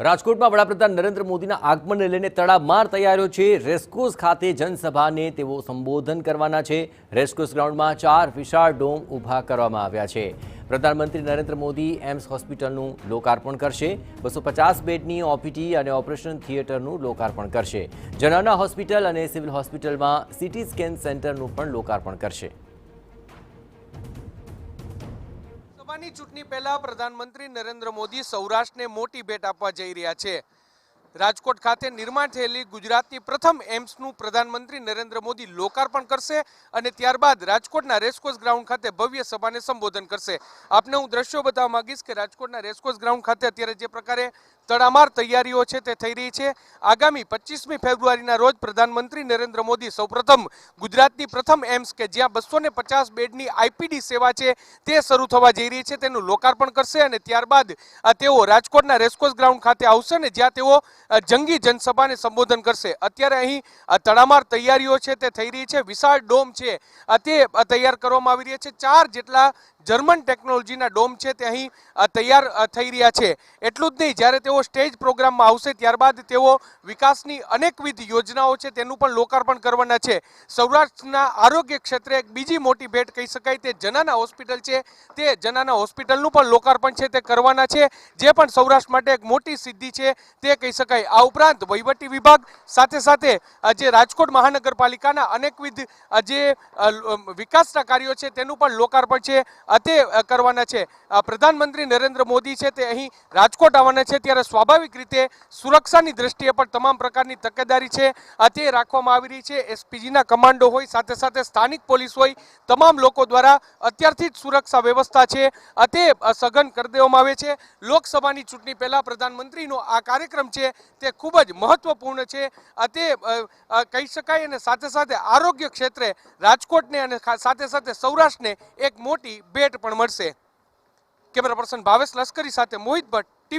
રાજકોટમાં વડાપ્રધાન નરેન્દ્ર મોદીના આગમનને લઈને તડામાર તૈયારીઓ છે। રેસકોર્સ ખાતે જનસભાને તેઓ સંબોધન કરવાના છે। રેસકોર્સ ગ્રાઉન્ડમાં 4 વિશાળ ડોમ ઊભા કરવામાં આવ્યા છે। પ્રધાનમંત્રી નરેન્દ્ર મોદી એમ્સ હોસ્પિટલનું લોકાર્પણ કરશે। 250 બેડની ઓપીટી અને ઓપરેશન થિયેટરનું લોકાર્પણ કરશે। જનાના હોસ્પિટલ અને સિવિલ હોસ્પિટલમાં સીટી સ્કેન સેન્ટરનું પણ લોકાર્પણ કરશે। સભાની ચૂંટણી પહેલા પ્રધાનમંત્રી નરેન્દ્ર મોદી સૌરાષ્ટ્રને મોટી ભેટ આપવા જઈ રહ્યા છે। રાજકોટ ખાતે નિર્માણ થયેલી ગુજરાતની પ્રથમ એમ્સનું પ્રધાનમંત્રી નરેન્દ્ર મોદી લોકાર્પણ કરશે અને ત્યારબાદ રાજકોટના રેસકોર્સ ગ્રાઉન્ડ ખાતે ભવ્ય સભાને સંબોધન કરશે। આપને હું દ્રશ્યો બતાવવા માંગીશ કે રાજકોટના રેસકોર્સ ગ્રાઉન્ડ ખાતે અત્યારે જે પ્રકારે તડામાર તૈયારીઓ છે તે થઈ રહી છે। આગામી 25મી ફેબ્રુઆરીના રોજ પ્રધાનમંત્રી નરેન્દ્ર મોદી સૌપ્રથમ ગુજરાતની પ્રથમ એમ્સ કે જ્યાં 250 બેડની આઈપીડી સેવા છે તે શરૂ થવા જઈ રહી છે તેનું લોકાર્પણ કરશે અને ત્યારબાદ તેઓ રાજકોટના રેસકોર્સ ગ્રાઉન્ડ ખાતે આવશે ને જ્યાં તેઓ જંગી જનસભાને સંબોધન કરશે। અત્યારે અહીં તડામાર તૈયારીઓ છે તે થઈ રહી છે। વિશાળ ડોમ છે તે તૈયાર કરવામાં આવી રહ્યા છે। 4 જેટલા જર્મન ટેકનોલોજીના ડોમ છે તે અહીં તૈયાર થઈ રહ્યા છે। એટલું જ નહીં, જ્યારે તેઓ સ્ટેજ પ્રોગ્રામમાં આવશે ત્યારબાદ તેઓ વિકાસની અનેકવિધ યોજનાઓ છે તેનું પણ લોકાર્પણ કરવાના છે। સૌરાષ્ટ્રના આરોગ્ય ક્ષેત્રે એક બીજી મોટી ભેટ કહી શકાય તે જનાના હોસ્પિટલ છે તે જનાના હોસ્પિટલનું પણ લોકાર્પણ છે તે કરવાના છે, જે પણ સૌરાષ્ટ્ર માટે એક મોટી સિદ્ધિ છે તે કહી શકાય। આ ઉપરાંત વહીવટી વિભાગ સાથે સાથે જે રાજકોટ મહાનગરપાલિકાના અનેકવિધ જે વિકાસના કાર્યો છે તેનું પણ લોકાર્પણ છે તે કરવાના છે। પ્રધાનમંત્રી નરેન્દ્ર મોદી છે તે અહીં રાજકોટ આવવાના છે ત્યારે સ્વાભાવિક રીતે સુરક્ષાની દ્રષ્ટિએ પણ તમામ પ્રકારની તકેદારી છે તે રાખવામાં આવી રહી છે। એસપીજીના કમાન્ડો હોય સાથે સાથે સ્થાનિક પોલીસ હોય, તમામ લોકો દ્વારા અત્યારથી જ સુરક્ષા વ્યવસ્થા છે તે સઘન કરી દેવામાં આવે છે। લોકસભાની ચૂંટણી પહેલા પ્રધાનમંત્રીનો આ કાર્યક્રમ છે તે ખૂબ જ મહત્વપૂર્ણ છે તે કહી શકાય અને સાથે સાથે આરોગ્ય ક્ષેત્રે રાજકોટને અને સાથે સાથે સૌરાષ્ટ્રને એક મોટી ભેટ પણ મળશે। કેમેરા પર્સન ભાવેશ લશ્કરી સાથે મોહિત ભટ્ટ, ટીવી।